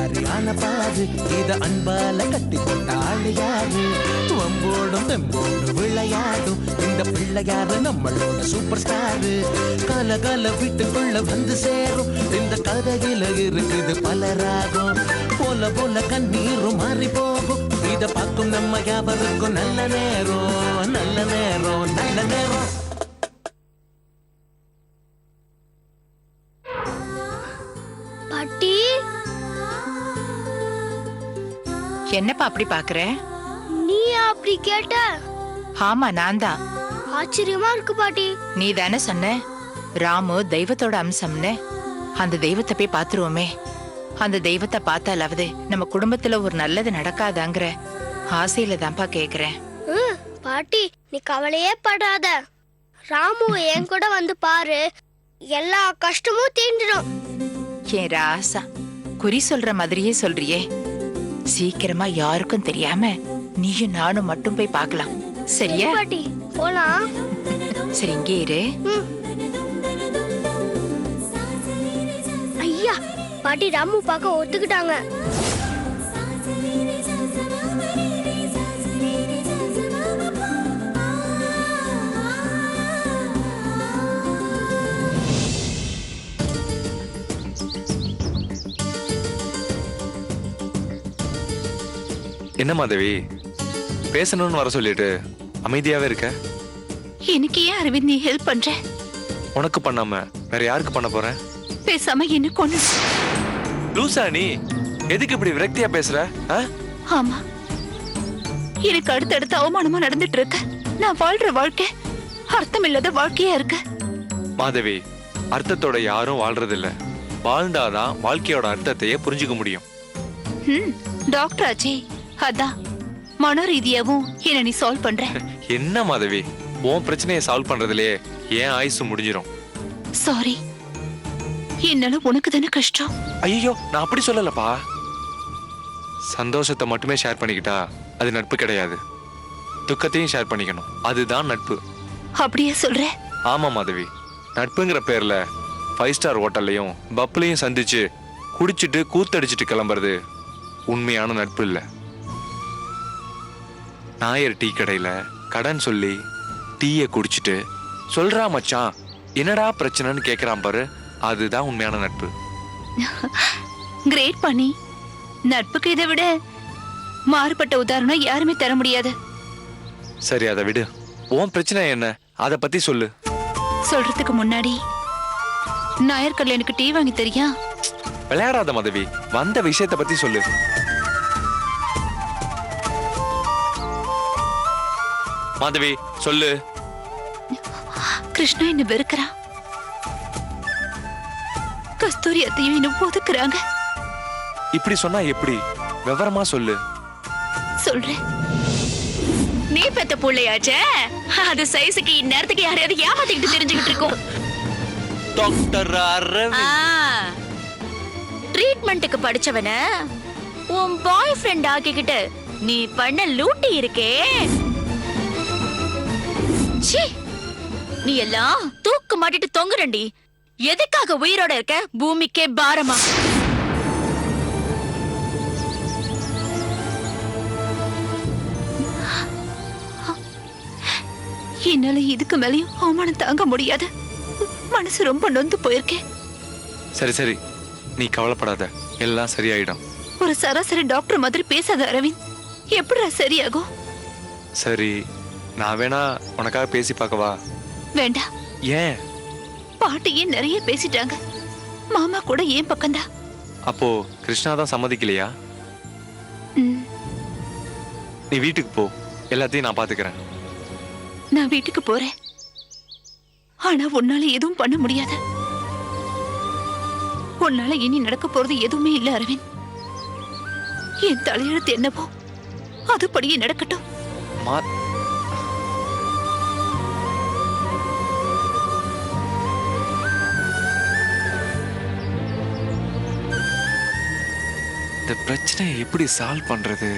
மாதிரி ஆன பாரு, இத அன்பால கட்டி போட்ட ஆளு யாரு? வம்போடும் தெம்போடு விளையாடும் இந்த பிள்ளையாரு நம்மளோட சூப்பர் ஸ்டாரு. கால கால வீட்டுக்குள்ள வந்து சேரும் இந்த கதையில இருக்குது பல ராகம். போல போல கண்ணீரும் மாறி போகும், இத பார்க்கும் நம்ம யாவருக்கும் நல்ல நேரம், நல்ல நேரம், நல்ல நேரம். பாட்டி, என்னப்பா அப்படி பாக்குற? நீ அப்படி கேட்ட? ஆமா, நான் தான். ஆச்சரியமா இருக்கு பாட்டி. நீ தானே சொன்ன ராமு தெய்வத்தோட அம்சம்னு. அந்த தெய்வத்தை போய் பாத்துருவோமே. அந்த தெய்வத்தை பார்த்தாலாவது நம்ம குடும்பத்துல ஒரு நல்லது நடக்காதாங்கிற ஆசையில தான்ப்பா கேக்குறேன். பாட்டி, நீ கவலையே படாத. ராமு என் கூட வந்து பாரு, எல்லா கஷ்டமும் தீந்துடும். ஏன் ராசா, குறி சொல்ற மாதிரியே சொல்றியே. சீக்கிரமா யாருக்கும் தெரியாம நீயும் நானும் மட்டும் போய் பார்க்கலாம், சரியா? பாட்டி, போலாம். சரி, இங்கே இரு. ஐயா, பாட்டி ராமு பார்க்க ஒத்துக்கிட்டாங்க. என்ன மாதவி, பேசணும்னு வர சொல்லிட்டு அமைதியாவே இருக்க? எனக்கு ஏன் அரவிந்த் நீ ஹெல்ப் பண்ற? உனக்கு பண்ணாம வேற யாருக்கு பண்ண போறேன்? பேசாம என்ன கொண்டு. லூசா நீ? எதுக்கு இப்படி விரக்தியா பேசுற? ஆமா, எனக்கு அடுத்தடுத்து அவமானமா நடந்துட்டு இருக்கு. நான் வாழ்ற வாழ்க்கை அர்த்தம் இல்லாத வாழ்க்கையா இருக்கு. மாதவி, அர்த்தத்தோட யாரும் வாழ்றது இல்ல. வாழ்ந்தாதான் வாழ்க்கையோட அர்த்தத்தையே புரிஞ்சுக்க முடியும். டாக்டர் ஆச்சி, அதான் மன ரீதியாவும் என்ன நீ சால்வ் பண்ற. என்ன மாதவி, உன் பிரச்சனையை சால்வ் பண்றதுலயே ஏன் ஆயுசு முடிஞ்சிரும். சாரி, என்னால உனக்கு தானே கஷ்டம். ஐயோ, நான் அப்படி சொல்லலப்பா. சந்தோஷத்தை மட்டுமே ஷேர் பண்ணிக்கிட்டா அது நட்பு கிடையாது. துக்கத்தையும் ஷேர் பண்ணிக்கணும், அதுதான் நட்பு. அப்படியே சொல்ற? ஆமா மாதவி, நட்புங்கிற பேர்ல 5 ஸ்டார் ஹோட்டல்லையும் பப்லையும் சந்திச்சு குடிச்சிட்டு கூத்தடிச்சிட்டு கிளம்புறது உண்மையான நட்பு இல்ல. நாயர் டீ கடையில கடன் சொல்லி டீயை குடிச்சிட்டு சொல்றா மச்சான் என்னடா பிரச்சனைன்னு கேக்குறான் பாரு, அதுதான் உண்மையான நட்பு. கிரேட் பண்ணி. நட்புக்கு இதை விட மாறுபட்ட உதாரணம் யாருமே தர முடியாது. சரி, அதை விடு. உன் பிரச்சனை என்ன, அத பத்தி சொல்லு. சொல்றதுக்கு முன்னாடி நாயர் கல்யாணுக்கு டீ வாங்கி தரியா? விளையாடாத மாதவி, வந்த விஷயத்த பத்தி சொல்லு. மாதவி சொல்லு. கிருஷ்ணா என்ன வெறுக்கிறா. கஸ்தூரி அத்தையும் இன்னும் ஒதுக்குறாங்க. இப்படி சொன்னா எப்படி? விவரமா சொல்லு. சொல்றேன். நீ பெத்த புள்ளையாச்சே, அது சைஸுக்கு இந்நேரத்துக்கு யாரையாவது ஏமாத்திக்கிட்டு தெரிஞ்சுக்கிட்டு இருக்கோம். டாக்டர் அரவிந்த் ட்ரீட்மெண்ட்டுக்கு படிச்சவன உன் பாய் ஃப்ரெண்ட் ஆக்கிக்கிட்டு நீ பண்ண லூட்டி இருக்கே. நீ எல்லாம் தூக்கு மாட்டிட்டு தொங்குறண்டி. எதுக்காக உயிரோட இருக்க? பூமிக்கே பாரமா? என்னால இதுக்கு மேலயும் அவமானம் தாங்க முடியாது. மனசு ரொம்ப நொந்து போயிருக்கேன். சரி சரி, நீ கவலைப்படாத, எல்லாம் சரியாயிடும். ஒரு சராசரி டாக்டர் மாதிரி பேசாத அரவிந்த். எப்படிடா சரியாகும்? சரி, நான் வேணா உனக்காக பேசி பார்க்கவா? வேண்டாம். ஏன்? பாட்டியே நிறைய பேசிட்டாங்க. மாமா கூட ஏன் பக்கம்டா. அப்போ கிருஷ்ணா தான் சம்மதிக்கலையா? நீ வீட்டுக்கு போ, எல்லாத்தையும் நான் பாத்துக்கிறேன். நான் வீட்டுக்கு போறேன். ஆனா உன்னால எதுவும் பண்ண முடியாது. உன்னால இனி நடக்க போறது எதுவுமே இல்ல அரவிந்த். என் தலையெழுத்து என்னவோ அதுபடியே நடக்கட்டும். இந்த பிரச்சனையை எப்படி சால்வ் பண்றது?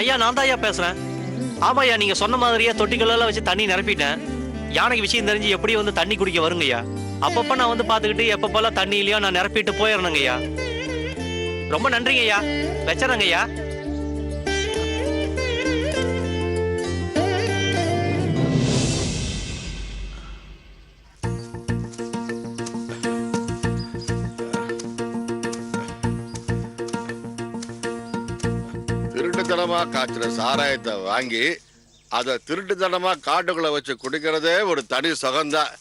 ஐயா நான் தான் ஐயா பேசுறேன். ஆமாய்யா, நீங்க சொன்ன மாதிரியே தொட்டிகளெல்லாம் வச்சு தண்ணி நிரப்பிட்டேன். யானைக்கு விஷயம் தெரிஞ்சு எப்படி வந்து தண்ணி குடிக்க வருங்க ஐயா. அப்பப்ப நான் வந்து பாத்துக்கிட்டு எப்பப்பெல்லாம் தண்ணி இல்லையோ நான் நிரப்பிட்டு போயிடணுங்க ஐயா. ரொம்ப நன்றிங்க ஐயா, வச்சிடறேங்க ஐயா. திருட்டுத்தனமா காய்ச்சிற சாராயத்தை வாங்கி அதை திருட்டுத்தனமா காட்டுக்குள்ள வச்சு குடிக்கிறதே ஒரு தனி சுகம்தான்.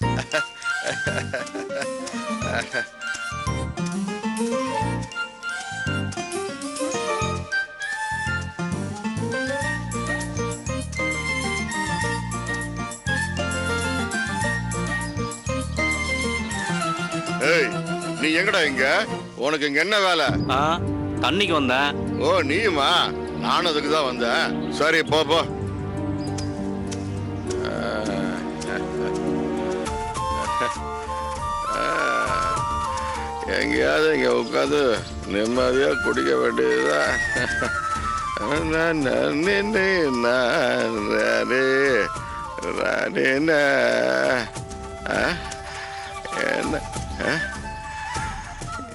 ஏய், நீ எங்கடா இங்க? உனக்கு இங்க என்ன வேலை? தண்ணிக்கு வந்தேன். ஓ, நீயுமா? நானும் அதுக்கு தான் வந்தேன். சரி, போ போ. எங்கேயாவது இங்க உட்காந்து நிம்மதியா குடிக்க வேண்டியதுதான்.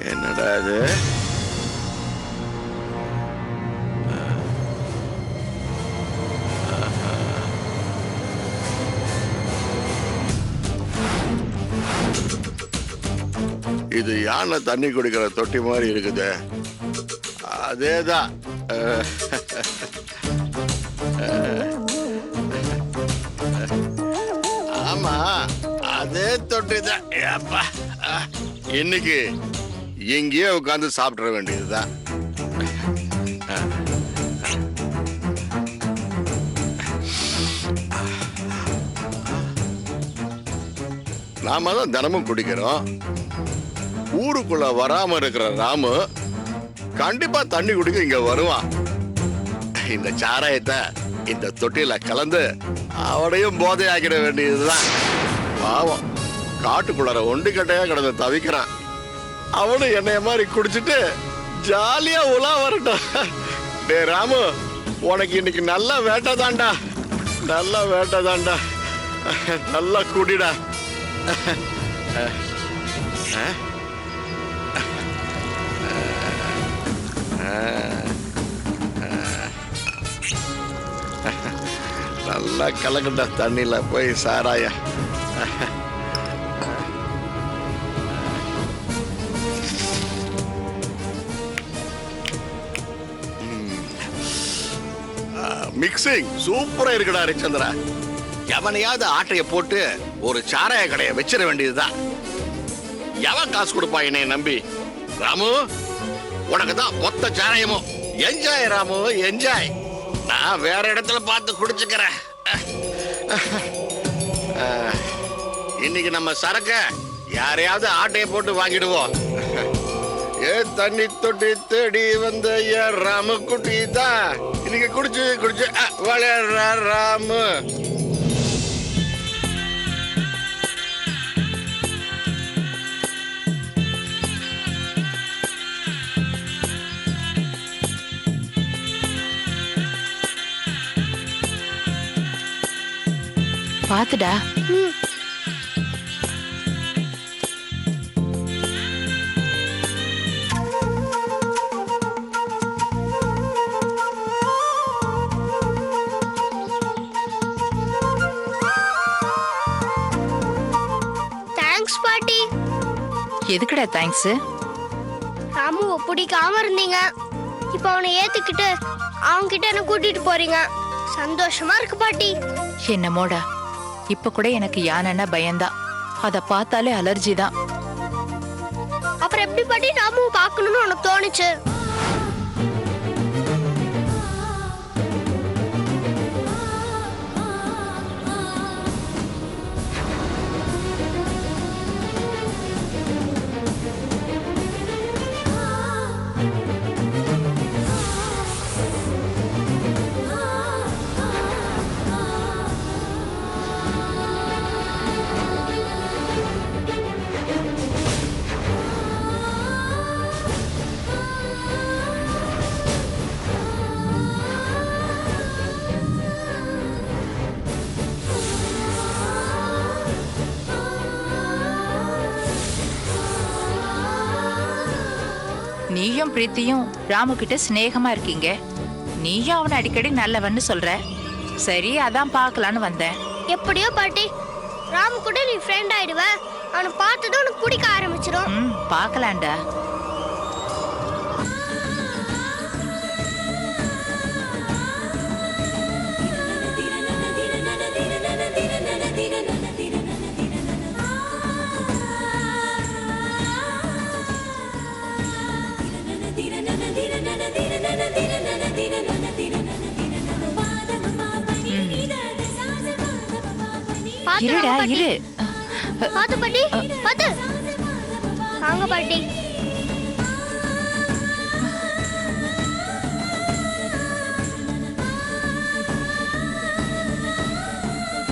என்னடா இது? இது யானை தண்ணி குடிக்கிற தொட்டி மாதிரி இருக்குது. அதேதான். ஆமா, அதே தொட்டி தான். இன்னைக்கு எங்கேயோ உட்காந்து சாப்பிட வேண்டியதுதான். நாம தான் தினமும் குடிக்கிறோம். ஊருக்குள்ள வராம இருக்கிற ராமு கண்டிப்பா தண்ணி குடிக்க இங்க வருவான். இந்த சாராயத்தை இந்த தொட்டியில கலந்து அவனையும் போதையாக்கிட வேண்டியதுதான். பாவம், காட்டுக்குள்ளார ஒண்டிக்கட்டையா கிடந்து தவிக்கிறான். அவனும் என்னைய மாதிரி குடிச்சிட்டு ஜாலியா உலா வரட்டும். டே ராமு, உனக்கு இன்னைக்கு நல்ல வேட்டை தாண்டா, நல்ல வேட்டை தாண்டா. நல்லா குடிடா. நல்லா கலக்கண்டா தண்ணியில போய் சாராய. மிக்சிங் சூப்பரா இருக்குடா ஹரிச்சந்திரா. எவனையாவது ஆட்டைய போட்டு ஒரு சாராய கடையை வச்சிட வேண்டியதுதான். எவன் காசு கொடுப்பா என்னை நம்பி? ராமு, உனக்கு தான் மொத்த சாராயமும். Enjoy Ramu, enjoy. நான் வேற இடத்துல பார்த்து குடிச்சுக்கிறேன். இன்னைக்கு நம்ம சரக்க யாரையாவது ஆட்டைய போட்டு வாங்கிடுவோம். ஏ தண்ணி தொட்டி தேடி வந்த ராமு குட்டி தான் இன்னைக்கு குடிச்சு குடிச்சு வளர்ற ராமு. பாத்துடா. தேங்க்ஸ் பாட்டி. எதுக்குடா தேங்க்ஸ்? ராமுவை பிடிக்காம இருந்தீங்க, இப்ப அவனை ஏத்துக்கிட்டு அவங்க கிட்ட என்ன கூட்டிட்டு போறீங்க. சந்தோஷமா இருக்கு பாட்டி. என்னமோடா, இப்ப கூட எனக்கு யானைன்னா பயம்தான். அத பார்த்தாலே அலர்ஜி தான். அப்புறம் எப்படி பாட்டி ராமுவை பார்க்கணும்னு உனக்கு தோணுச்சு? நீயும் பிரீத்தியும் ராமு கிட்ட சிநேகமா இருக்கீங்க. நீயும் அவனை அடிக்கடி நல்லவன்னு சொல்ற. சரி, அதான் பார்க்கலான்னு வந்தேன். எப்படியோ பாட்டி, ராமு கூட நீ ஃப்ரெண்ட் ஆயிடுவ. அவனை பார்த்ததும் உனக்கு பிடிக்க ஆரம்பிச்சிடும். பார்க்கலாம்டா. இருடா இரு. பாத்து பாட்டி, பாத்து. வாங்க பாட்டி.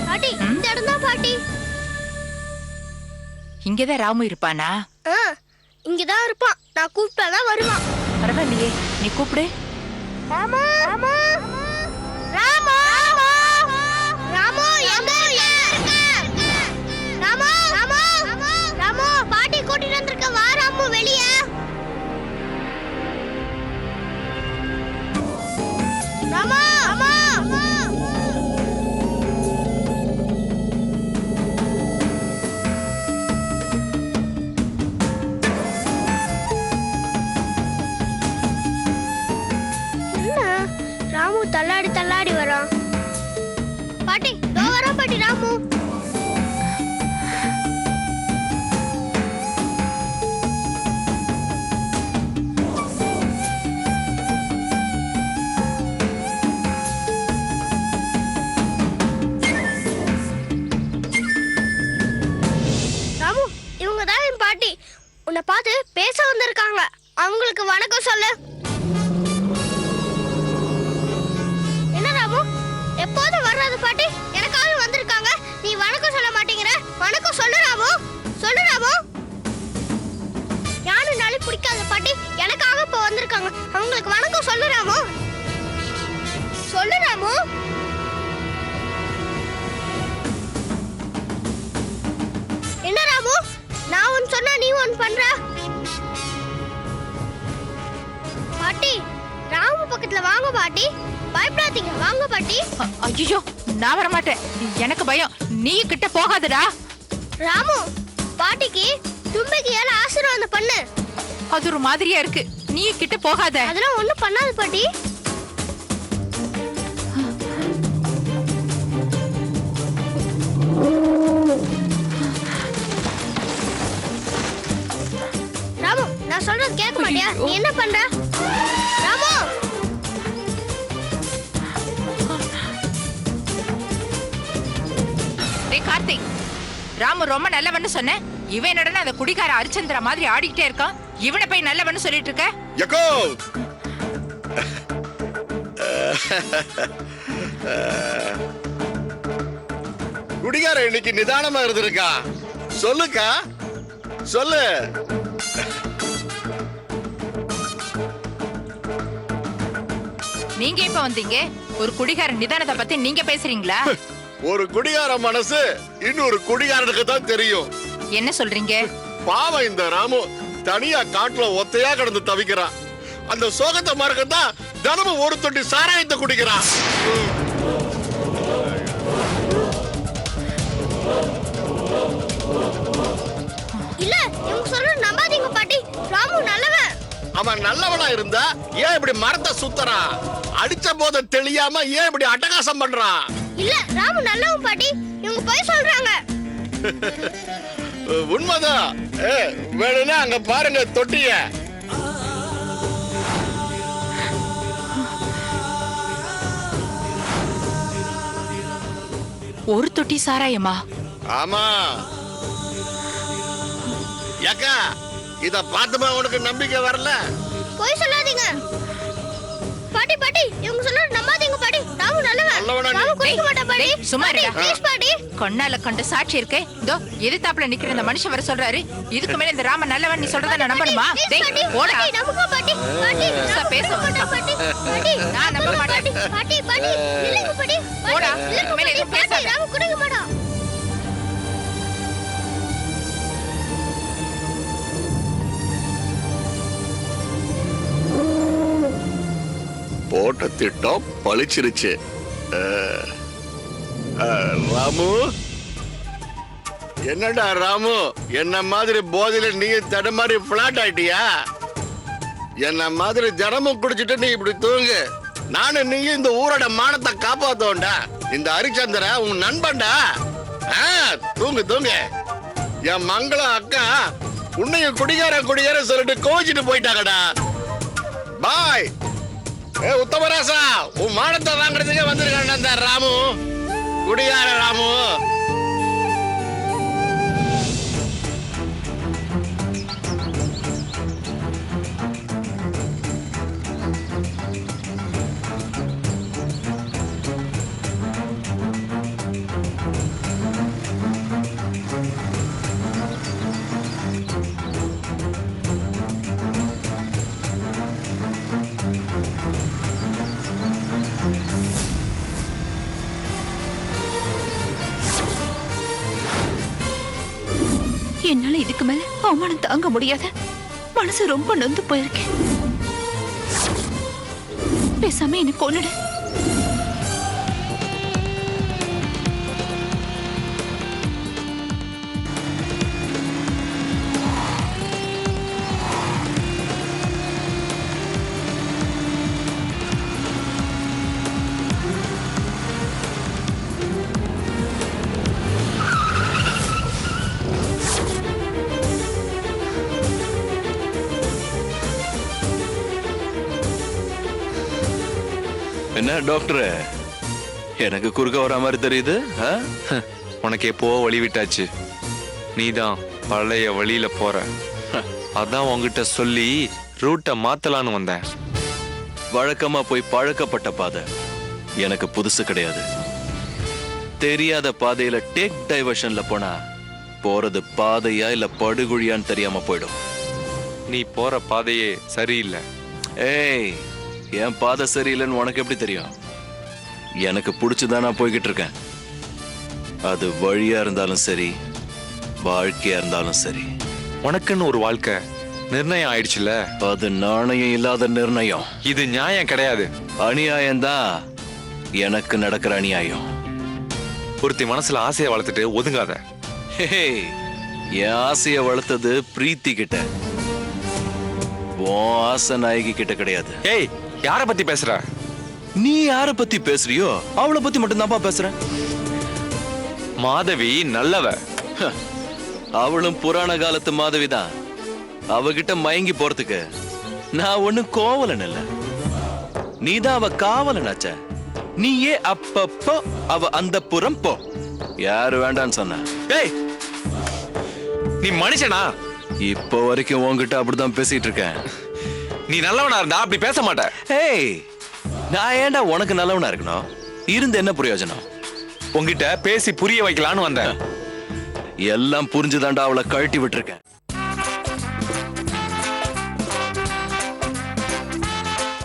பாட்டி, இந்த இடம் தான் பாட்டி. இங்கதான் ராமு இருப்பானா? இங்கதான் இருப்பான். நான் கூப்பிட்டாதான் வருவான். பரவாயில்லையே, நீ கூப்பிடு. ராமு, ராமு, ராமு, ராமு, எங்க இருக்க? ராமு, ராமு, ராமு, பாட்டி கூட்டிட்டு வந்திருக்க. வா ராமு, வெளியே. ராமு, ராமு. ராமு தள்ளாடி தள்ளாடி வரான். பாட்டி, தோ வரான் பாட்டி ராமு. ராமு, இவங்க தான் என் பாட்டி. உன்னை பார்த்து பேச வந்திருக்காங்க. அவங்களுக்கு வணக்கம் சொல்லு. எப்போதும் வர்றது பாட்டி, எனக்காக வந்திருக்காங்க. நீ வணக்கம் சொல்ல மாட்டேங்கிற. வணக்கம் சொல்லு ராமு, சொல்லு ராமு. யாருனாலும் பிடிக்காத பாட்டி, எனக்காக இப்போ வந்திருக்காங்க. அவங்களுக்கு வணக்கம் சொல்லு ராமு, சொல்லு ராமு. என்ன ராமு, நான் ஒன்னு சொன்னா நீ ஒன்னு பண்ற. பாட்டி, ராமு பக்கத்துல வாங்க பாட்டி. பயப்படாதீங்க, வாங்க பாட்டி. ஐயோ, நான் வர மாட்டேன். எனக்கு பயம். நீ கிட்ட போகாதடா. ராமு, பாட்டிக்கு தும்பிக்கு ஏல ஆசீர்வாதம் பண்ணு. அது ஒரு மாதிரியா இருக்கு. நீ கிட்ட போகாத. அதெல்லாம் ஒண்ணும் பண்ணாது பாட்டி. ராமு, நான் சொல்றது கேட்க மாட்டியா? நீ என்ன பண்ற? ராமு, கார்த்திக், ராமு ரொம்ப நல்லவன்னு சொன்னேன். இவன் என்னடா அந்த குடிகார அரிச்சந்திர மாதிரி ஆடிக்கிட்டே இருக்கான். இவனை போய் நல்லவன்னு சொல்லிட்டு இருக்க. யக்கோ, குடிகார இன்னைக்கு நிதானமா இருந்திருக்கா. சொல்லுக்கா, சொல்லு. நீங்க இப்ப வந்தீங்க. ஒரு குடிகார நிதானத்தை பத்தி நீங்க பேசுறீங்களா? ஒரு குடிகார மனசு இன்னொரு குடிகாரனுக்கு தான் தெரியும். என்ன சொல்றீங்க? பாவம், இந்த ராமு தனியா காட்டுல ஒத்தையா கிடந்து தவிக்கிறான். அந்த சோகத்தை மறக்கத்தான் தினமும் ஒரு தொட்டி சாராயத்தை குடிக்கிறான். இல்ல, இவங்க சொல்றது நம்பாதீங்க பாட்டி. ராமு நல்லவன். அவன் நல்லவனா இருந்தா ஏன் இப்படி மரத்தை சுத்தறான்? அடிச்ச போத தெளியாம ஏன் இப்படி அட்டகாசம் பண்றான்? இல்ல, ராமு நல்லவன் பாட்டி. இவங்க போய் சொல்றாங்க. உண்மைதான். வேணும்னா அங்க பாருங்க தொட்டிய. ஒரு தொட்டி சாராயமா? ஆமா. ஏக்கா, இத பார்த்துமா உனக்கு நம்பிக்கை வரல? போய் சொல்லாதீங்க பாட்டி. பாட்டி, இவங்க சொல்றது நம்பாதீங்க பாட்டி. ராமு நல்லவன். ராமு குடிக்க மாட்டான் பாட்டி. சும்மா இருடா. ப்ளீஸ் பாட்டி. கொன்னால கண்ட சாட்சி இருக்கே. இதோ எதிர்த்தாப்புல நிக்கிற இந்த மனுஷன் வர சொல்றாரு. இதுக்கு மேல இந்த ராம நல்லவன் நீ சொல்றத நான் நம்பணுமா? டேய் போடா. பாட்டி, நம்புங்க பாட்டி. பாட்டி, பேச மாட்டேன் பாட்டி. பாட்டி, நான் நம்ப மாட்டேன். பாட்டி, பாட்டி, இல்லங்க பாட்டி. போடா. இல்லங்க மேல பாட்டி. எதுவும் பேசாத. ராமு குடிக்க மாட்டான். போட்ட திட்டம் பளிச்சிருச்சு. ராமு, என்னடா ராமு, என்ன மாதிரி போதையில நீ தடுமாறி பிளாட் ஆயிட்டியா? என்ன மாதிரி ஜனமும் குடிச்சிட்டு நீ இப்படி தூங்கு. நானும் நீ இந்த ஊரோட மானத்தை காப்பாத்தோண்டா. இந்த ஹரிச்சந்திர உன் நண்பன்டா. தூங்கு தூங்கு. என் மங்களம் அக்கா உன்னையும் குடிகார சொல்லிட்டு கோச்சிட்டு போயிட்டாங்கடா. பாய். உத்தமராசா, உன் மானத்தை வாங்குறதுக்கே வந்திருக்காண்டா இந்த ராமு, குடிகார ராமு. என்னால இதுக்கு மேல அவமானம் தாங்க முடியாத மனசு ரொம்ப நொந்து போயிருக்கேன். பேசாம என்ன கொன்னுடு. என்ன டாக்டர், எனக்கு குறுக்க வர மாதிரி தெரியுது? உனக்கு எப்போ வழி விட்டாச்சு, நீதான் பழைய வழியில போற. அதான் உன்கிட்ட சொல்லி ரூட்டை மாத்தலான்னு வந்தேன். வழக்கமா போய் பழக்கப்பட்ட பாதை எனக்கு புதுசு கிடையாது. தெரியாத பாதையில டேக் டைவர்ஷன்ல போனா போறது பாதையா இல்ல படுகுழியான்னு தெரியாம போயிடும். நீ போற பாதையே சரியில்லை. ஏய், என் பாதை சரியில்லைன்னு உனக்கு எப்படி தெரியும்? எனக்கு பிடிச்சுதான் நான் போய்கிட்டு இருக்கேன். அது வழியா இருந்தாலும் சரி, வாழ்க்கையா இருந்தாலும் சரி. உனக்குன்னு ஒரு வாழ்க்கை நிர்ணயம் ஆயிடுச்சுல. அது நாணயம் இல்லாத நிர்ணயம். இது நியாயம் கிடையாது, அநியாயம்தான் எனக்கு நடக்கிற அநியாயம். ஒருத்தி மனசுல ஆசையை வளர்த்துட்டு ஒதுங்காத. என் ஆசையை வளர்த்தது பிரீத்தி கிட்ட, உன் ஆசை நாயகி கிட்ட கிடையாது. ஏய், யார பத்தி பேசுற? நீ யார பத்தி பேசுறியோ அவளை பத்தி மட்டும்தான்ப்பா பேசுற. மாதவி நல்லவ. அவளும் புராண காலத்து மாதவிதான். அவகிட்ட மயங்கி போறதுக்கு நான் ஒண்ணு கோவலன் இல்ல, நீதான் அவ காவலனாச்ச. நீயே அப்பப்போ அவ அந்த புறம் போ. யாரு வேண்டான்னு சொன்ன? ஏய், நீ மனுஷனா? இப்போ வரைக்கும் உன்கிட்ட அப்படிதான் பேசிட்டு இருக்கேன். நீ நல்லவனா இருந்தா அப்படி பேச மாட்ட. ஏய், நான் ஏன்டா உனக்கு நல்லவனா இருக்கணும்? இருந்து என்ன பிரயோஜனம்? உன்கிட்ட பேசி புரிய வைக்கலான்னு வந்தேன். எல்லாம் புரிஞ்சுதாண்டா அவளை கழட்டி விட்டுருக்கேன்.